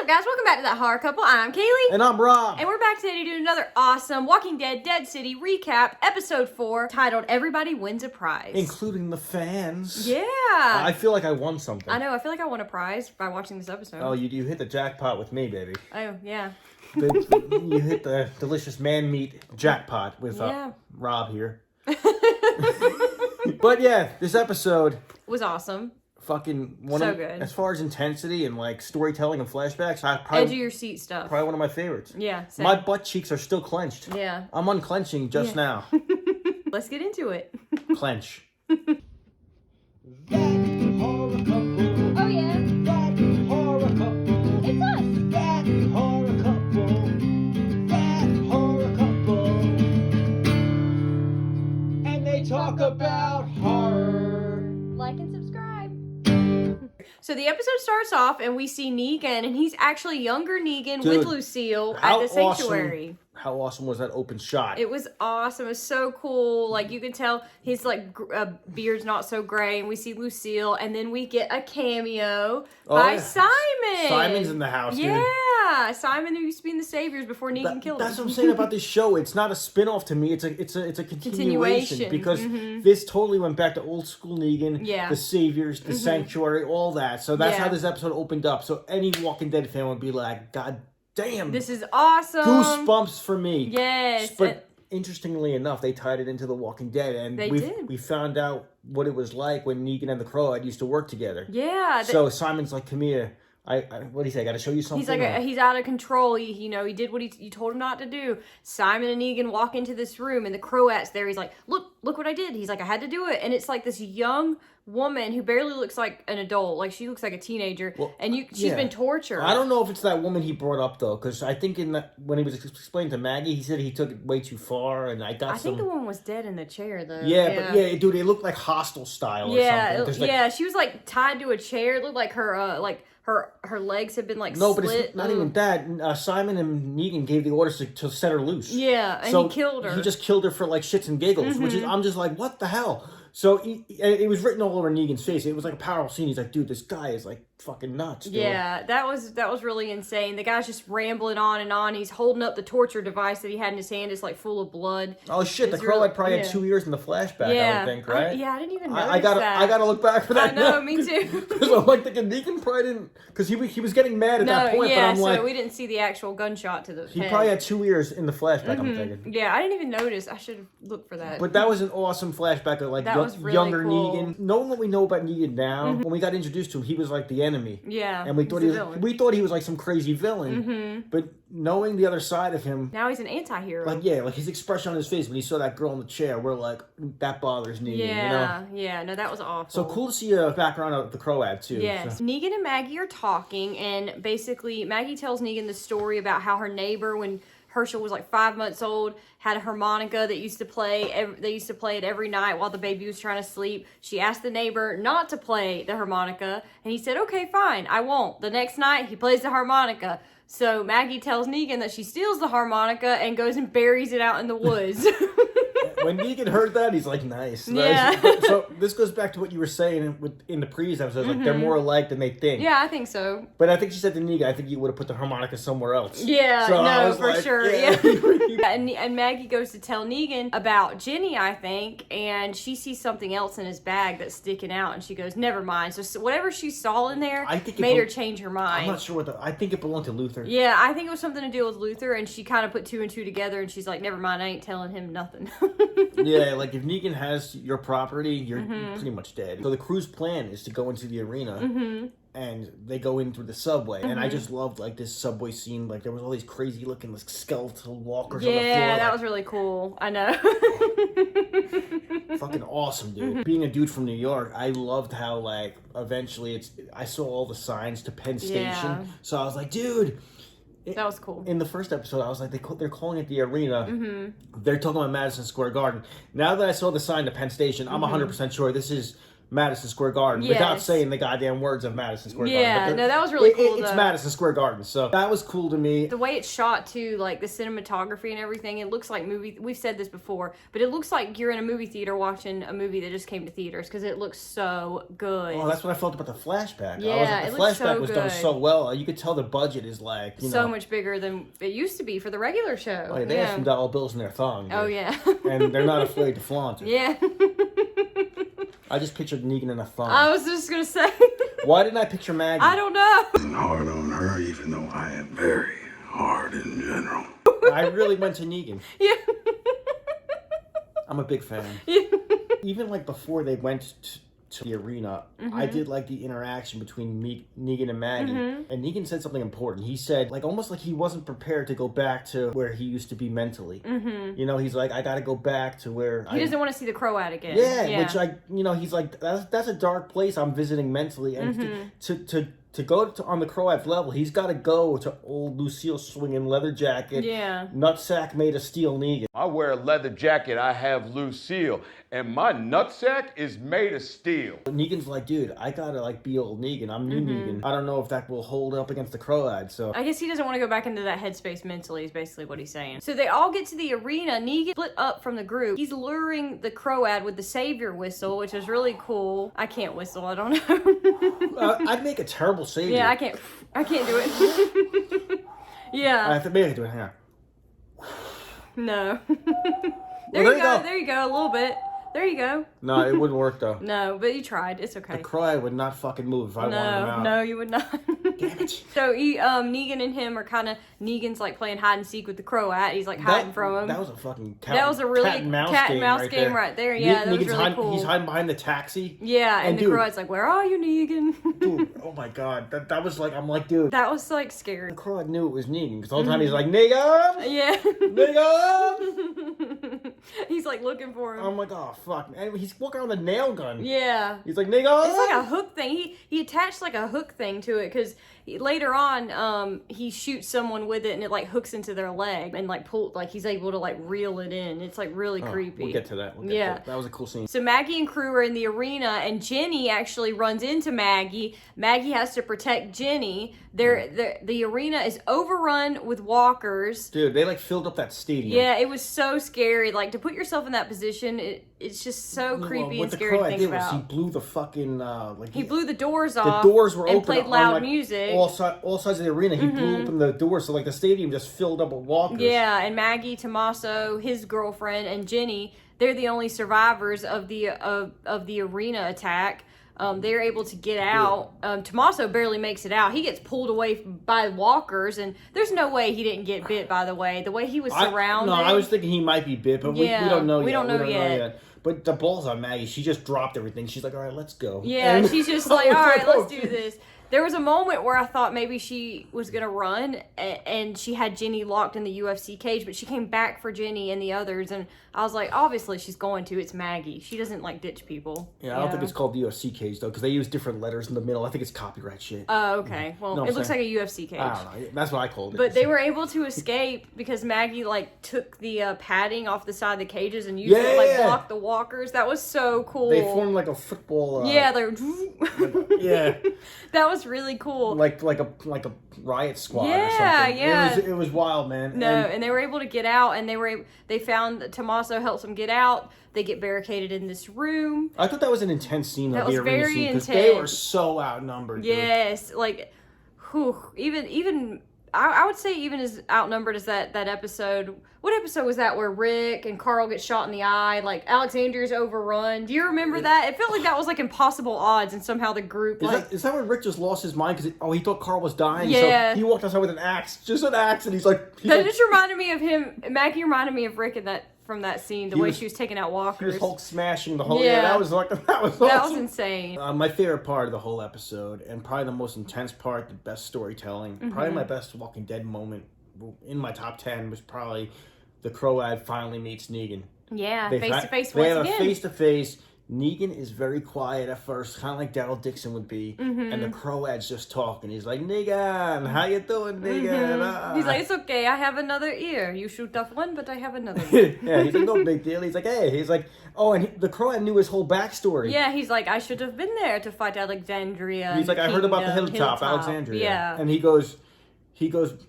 up, guys? Welcome back to That Horror Couple. I'm Kaylee. And I'm Rob. And we're back today to do another awesome Walking Dead Dead City recap, episode 4, titled Everybody Wins a Prize. Including the fans. Yeah. I feel like I won something. I know. I feel like I won a prize by watching this episode. Oh, you hit the jackpot with me, baby. Oh, yeah. You hit the delicious man meat jackpot with Rob here. But yeah, this episode was awesome. Fucking good. As far as intensity and like storytelling and flashbacks, Edge of your seat stuff. Probably one of my favorites. Yeah. Same. My butt cheeks are still clenched. Yeah. I'm unclenching just now. Let's get into it. Clench. Oh yeah. That horror couple. It's us. That horror couple. That horror couple. And they talk about horror. Like and subscribe. So the episode starts off and we see Negan, and he's actually younger Negan with Lucille at the sanctuary. How awesome was that open shot? It was awesome. It was so cool. Like, you can tell his, like, beard's not so gray. And we see Lucille. And then we get a cameo by Simon. Simon's in the house, dude. Yeah. Simon, who used to be in the Saviors before Negan killed him. That's what I'm saying about this show. It's not a spin-off to me. It's a continuation. Because this totally went back to old school Negan. Yeah. The Saviors, the Sanctuary, all that. So that's how this episode opened up. So any Walking Dead fan would be like, God damn. This is awesome. Goosebumps for me. Yes. But interestingly enough, they tied it into The Walking Dead. And we found out what it was like when Negan and the Crow used to work together. Yeah. So Simon's like, come here. What do you say? I got to show you something. He's like, he's out of control. He did what you told him not to do. Simon and Negan walk into this room, and the Croat's there. He's like, look what I did. He's like, I had to do it. And it's like this young woman who barely looks like an adult. Like, she looks like a teenager. Well, and she's been tortured. I don't know if it's that woman he brought up, though, because I think when he was explaining to Maggie, he said he took it way too far, and I think the woman was dead in the chair, though. Yeah, but dude, it looked like Hostile style or something. She was, like, tied to a chair. It looked like her, her legs had been like no, split. But it's not even that. Simon and Negan gave the orders to set her loose. Yeah, and he killed her. He just killed her for like shits and giggles, which is, I'm just like, what the hell? So it was written all over Negan's face. It was like a powerful scene. He's like, dude, this guy is like fucking nuts. Dude. Yeah, that was really insane. The guy's just rambling on and on. He's holding up the torture device that he had in his hand. It's like full of blood. Oh shit! The Crow probably had 2 years in the flashback. I would think, right? I didn't even notice that. I gotta look back for that. I know, me too. Because I'm like thinking Negan probably didn't, because he was getting mad at that point. Yeah, but I'm like, so we didn't see the actual gunshot to the head. He probably had 2 years in the flashback. I'm thinking. Yeah, I didn't even notice. I should have looked for that. But that was an awesome flashback of like really younger cool. Negan. Knowing what we know about Negan now, when we got introduced to him, he was like the enemy. Yeah, and we thought he was like some crazy villain. But knowing the other side of him, now he's an anti-hero. Like like his expression on his face when he saw that girl in the chair, we're like, that bothers Negan. Yeah, no, that was awful. So cool to see a background of the Croat too. Yes, so. Negan and Maggie are talking, and basically Maggie tells Negan the story about how her neighbor, when Herschel was like 5 months old, had a harmonica that used to play. They used to play it every night while the baby was trying to sleep. She asked the neighbor not to play the harmonica, and he said, okay, fine, I won't. The next night, he plays the harmonica. So Maggie tells Negan that she steals the harmonica and goes and buries it out in the woods. When Negan heard that, he's like, nice. Yeah. So this goes back to what you were saying in the previous episodes. Like, they're more alike than they think. Yeah, I think so. But I think she said to Negan, I think you would have put the harmonica somewhere else. Yeah, so no, for like, sure. Yeah. And Maggie goes to tell Negan about Jenny, I think, and she sees something else in his bag that's sticking out, and she goes, never mind. So whatever she saw in there made her change her mind. I'm not sure I think it belonged to Luther. Yeah, I think it was something to do with Luther, and she kind of put 2 and 2 together, and she's like, never mind, I ain't telling him nothing. Yeah, like if Negan has your property, you're pretty much dead. So the crew's plan is to go into the arena, and they go in through the subway. And I just loved like this subway scene. Like there was all these crazy looking like skeletal walkers on the floor. Yeah, that was really cool. I know. Fucking awesome, dude. Being a dude from New York, I loved how like eventually I saw all the signs to Penn Station. So I was like, dude. That was cool. In the first episode, I was like, they're calling it the arena. They're talking about Madison Square Garden. Now that I saw the sign to Penn Station, I'm 100% sure this is Madison Square Garden without Yes. saying the goddamn words of Madison Square Garden. Yeah, But no, that was really cool, It's though. Madison Square Garden, so that was cool to me. The way it's shot too, like the cinematography and everything, it looks like movie. We've said this before, but it looks like you're in a movie theater watching a movie that just came to theaters because it looks so good. Oh, that's what I felt about the flashback. Yeah, the it looks flashback so was done good. so well. You could tell the budget is like so much bigger than it used to be for the regular show. Like, they have some dollar bills in their thong. Oh dude. yeah. And they're not afraid to flaunt it. Yeah. I just pictured Negan in a thong. I was just gonna say. Why didn't I picture Maggie? I don't know. Wasn't hard on her, even though I am very hard in general. I really went to Negan. Yeah. I'm a big fan. Yeah. Even like before they went to the arena, I did like the interaction between Negan and Maggie. And Negan said something important. He said, like, almost like he wasn't prepared to go back to where he used to be mentally. You know, he's like, I gotta go back to where He doesn't want to see the Croat again. Yeah, which he's like, that's a dark place I'm visiting mentally. And to go on the Croat level, he's got to go to old Lucille swinging leather jacket, nutsack made of steel Negan. I wear a leather jacket, I have Lucille, and my nutsack is made of steel. Negan's like, dude, I gotta like be old Negan. I'm new Negan. I don't know if that will hold up against the Croat. So I guess he doesn't want to go back into that headspace mentally is basically what he's saying. So they all get to the arena. Negan split up from the group. He's luring the Croat with the savior whistle, which is really cool. I can't whistle. I don't know. I'd make a terrible savior. Yeah, I can't do it. Yeah. Maybe I can do it. Hang on. No. There you go. There you go. A little bit. There you go. No, it wouldn't work though. No, but you tried. It's okay. The Croat would not fucking move if I wanted him out. No, you would not. Damn it. So Negan and him are kind of, Negan's like playing hide and seek with the Croat. He's like hiding from him. That was a fucking That was a really cat and mouse game right there. Yeah, that was really cool. He's hiding behind the taxi. Yeah, and the dude, Croat's like, "Where are you, Negan?" Dude, oh my god, that was like, I'm like, dude. That was like scary. The Croat knew it was Negan because the whole time he's like, Negan, Yeah. Negan. He's like looking for him. I'm like, oh fuck, and he's walking around with a nail gun. Yeah. He's like, Negan. It's like a hook thing. He attached like a hook thing to it because later on, he shoots someone with it and it like hooks into their leg and like he's able to like reel it in. It's like really creepy. We'll get to that. That was a cool scene. So Maggie and crew are in the arena and Jenny actually runs into Maggie. Maggie has to protect Jenny. The arena is overrun with walkers. Dude, they like filled up that stadium. Yeah, it was so scary. Like to put yourself in that position, it's just so creepy and scary to think about. He blew the fucking he blew the doors off. The doors were and open played loud music. All sides of the arena. He blew open the doors, so like the stadium just filled up with walkers. Yeah, and Maggie, Tommaso, his girlfriend, and Jenny, they're the only survivors of the arena attack. They're able to get out. Tommaso barely makes it out. He gets pulled away by walkers, and there's no way he didn't get bit, by the way. The way he was surrounded. I was thinking he might be bit, but we don't know yet. We don't know yet. But the balls on Maggie, she just dropped everything. She's like, all right, let's go. Yeah, and she's just like, all right, let's do this. There was a moment where I thought maybe she was going to run and she had Jenny locked in the UFC cage, but she came back for Jenny and the others. And I was like, obviously she's going to. It's Maggie. She doesn't like ditch people. Yeah, I don't think it's called the UFC cage though, because they use different letters in the middle. I think it's copyright shit. Oh, okay. Well, it looks like a UFC cage. I don't know. That's what I called it. But they were able to escape because Maggie like took the padding off the side of the cages and used it to like block the walkers. That was so cool. They formed like a football. Yeah, they're. Yeah. That was really cool. Like a riot squad or something. Yeah. It was wild, man. No, and they were able to get out, and they found that Tommaso helps them get out. They get barricaded in this room. I thought that was an intense scene. That of was the arena very scene, intense. They were so outnumbered. Yes, dude. Like, even I would say even as outnumbered as that episode. What episode was that where Rick and Carl get shot in the eye? Like Alexandria's overrun. Do you remember that? It felt like that was like impossible odds, and somehow the group Is that when Rick just lost his mind because he thought Carl was dying? Yeah. So he walked outside with an axe, just an axe, and he's like. Just reminded me of him. Maggie reminded me of Rick in that. From that scene, the way she was taking out walkers. He was Hulk smashing the whole. Yeah, that was awesome. That was insane. My favorite part of the whole episode, and probably the most intense part, the best storytelling, probably my best Walking Dead moment in my top 10 was probably the Croat finally meets Negan. Yeah, face to face They once have again. a face to face. Negan is very quiet at first, kind of like Daryl Dixon would be, and the Croat's just talking. He's like, Negan, how you doing, Negan? He's like, it's okay, I have another ear. You shoot off one, but I have another one. Yeah, he's like, no big deal. He's like, hey, he's like, oh, and the Croat knew his whole backstory. Yeah, he's like, I should have been there to fight Alexandria. He's like, I heard about the hilltop, Hilltop. Alexandria. Yeah. And he goes,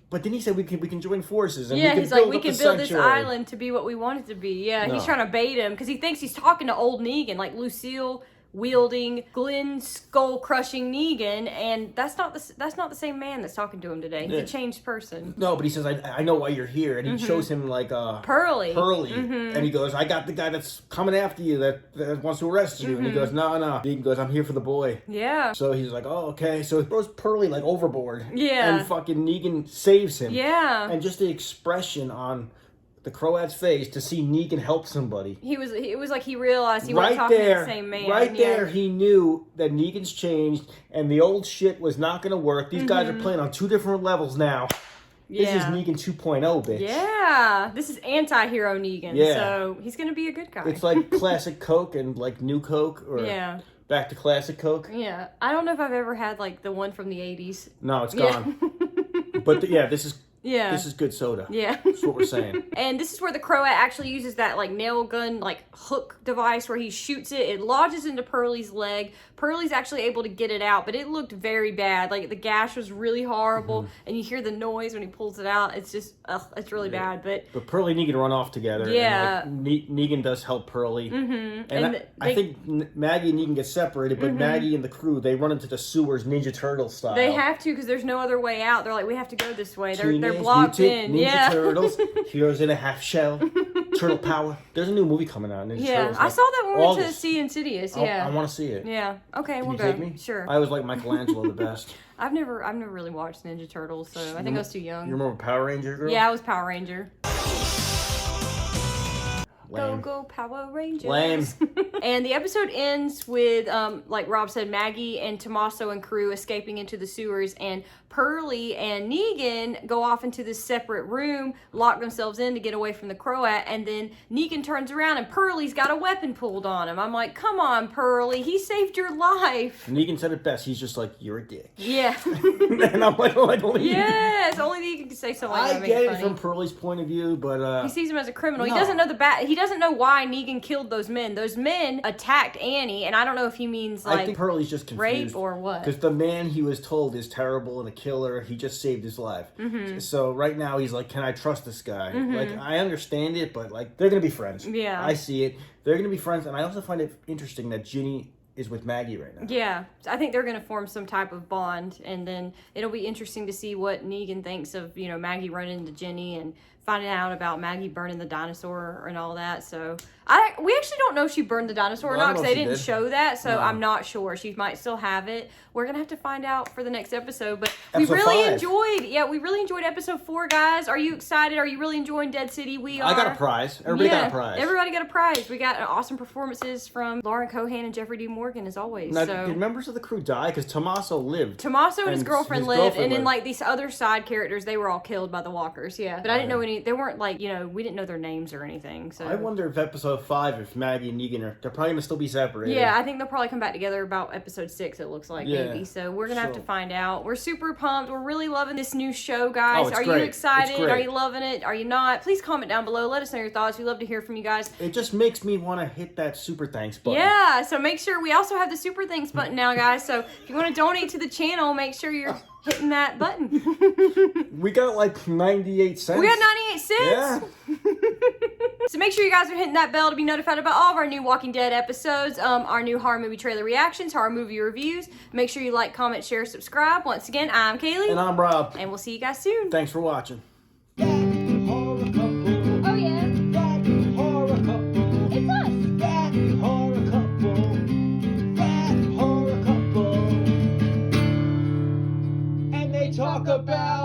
but then he said we can join forces. And Yeah, we can he's like, we up can the build this sanctuary." island to be what we want it to be. Yeah, he's No. trying to bait him because he thinks he's talking to old Negan, like Lucille wielding, Glenn skull crushing Negan, and that's not the same man that's talking to him today. He's Yeah. a changed person. No, but he says, I know why you're here. And he shows him, like, Pearly. And he goes, I got the guy that's coming after you that wants to arrest you. And he goes, no. Negan goes, I'm here for the boy. Yeah. So he's like, oh, okay. So he throws Pearly, like, overboard. Yeah. And fucking Negan saves him. Yeah. And just the expression on the Croat's face to see Negan help somebody. It was like he realized he wasn't talking to the same man. Right Yeah. there, he knew that Negan's changed and the old shit was not going to work. These guys are playing on two different levels now. This is Negan 2.0, bitch. Yeah. This is anti-hero Negan. Yeah. So he's going to be a good guy. It's like classic Coke and like new Coke or Yeah. back to classic Coke. Yeah. I don't know if I've ever had like the one from the 80s. No, it's Yeah. gone. But this is Yeah. this is good soda. Yeah. That's what we're saying. And this is where the Croat actually uses that like nail gun like hook device where he shoots it. It lodges into Pearly's leg. Pearly's actually able to get it out, but it looked very bad. Like the gash was really horrible, and you hear the noise when he pulls it out. It's just, it's really bad. But Pearly and Negan run off together. Yeah. And, like, Negan does help Pearly. and I think Maggie and Negan get separated, but Maggie and the crew, they run into the sewers Ninja Turtle style. they have to because there's no other way out. They're like, we have to go this way. They're Teenage blocked Mutant in. Ninja Turtles, Heroes in a Half Shell, Turtle Power. There's a new movie coming out. Ninja Turtles. I saw that when we went to August. see Insidious. I Yeah. want to see it. Yeah. Okay, Can we'll you go. take me? Sure. I always like Michelangelo the best. I've never really watched Ninja Turtles, so I think I was too young. You're more of a Power Ranger girl? Yeah, I was Power Ranger. Lame. Go Power Rangers. Lame. And the episode ends with, like Rob said, Maggie and Tommaso and crew escaping into the sewers, and Pearly and Negan go off into this separate room, lock themselves in to get away from the Croat, and then Negan turns around and Pearly's got a weapon pulled on him. I'm like, come on, Pearly, he saved your life. Negan said it best. He's just like, you're a dick. Yeah. And I'm like, leave. Yes, only Negan can say something like that. I Make get it funny. from Pearly's point of view, but He sees him as a criminal. No. He doesn't know he doesn't know why Negan killed those men. Those men attacked Annie, and I don't know if he means I like think Pearly's just confused. rape or what. Because the man he was told is terrible and a killer, he just saved his life. So right now he's like, can I trust this guy? Like, I understand it, but like, they're going to be friends. Yeah. I see it. They're going to be friends, and I also find it interesting that Ginny is with Maggie right now. Yeah, I think they're going to form some type of bond, and then it'll be interesting to see what Negan thinks of, Maggie running into Jenny and finding out about Maggie burning the dinosaur and all that. So we actually don't know if she burned the dinosaur or Well, I not don't because know they if didn't she did. show that. So No. I'm not sure. She might still have it. We're gonna have to find out for the next episode. But Episode we really 5. enjoyed episode 4, guys. Are you excited? Are you really enjoying Dead City? We are. I got a prize. Everybody got a prize. Everybody got a prize. We got awesome performances from Lauren Cohan and Jeffrey D. Morgan as always. Now, so. did members of the crew die? Because Tommaso lived. Tommaso and his girlfriend lived, girlfriend and then lived. like these other side characters, they were all killed by the walkers. Yeah, but I didn't know any. They weren't like we didn't know their names or anything. So I wonder if episode 5, if Maggie and Negan they're probably going to still be separated. yeah, I think they'll probably come back together about episode 6. It looks like Yeah, maybe. So we're gonna have to so- find out. We're super pumped. We're really loving this new show, guys. Oh, it's Are you great. excited? It's great. Are you loving it? Are you not? Please comment down below. Let us know your thoughts. We love to hear from you guys. It just makes me want to hit that super thanks button. Yeah, so make sure we also have the super thanks button now, guys. So if you want to donate to the channel, make sure you're hitting that button. We got like 98 cents. We got 98 cents. Yeah. So make sure you guys are hitting that bell to be notified about all of our new Walking Dead episodes, our new horror movie trailer reactions, horror movie reviews. Make sure you like, comment, share, subscribe. Once again, I'm Kaylee. And I'm Rob. And we'll see you guys soon. Thanks for watching. Horror couple. Oh yeah, That horror couple. it's us. That horror couple. That horror couple. And they talk about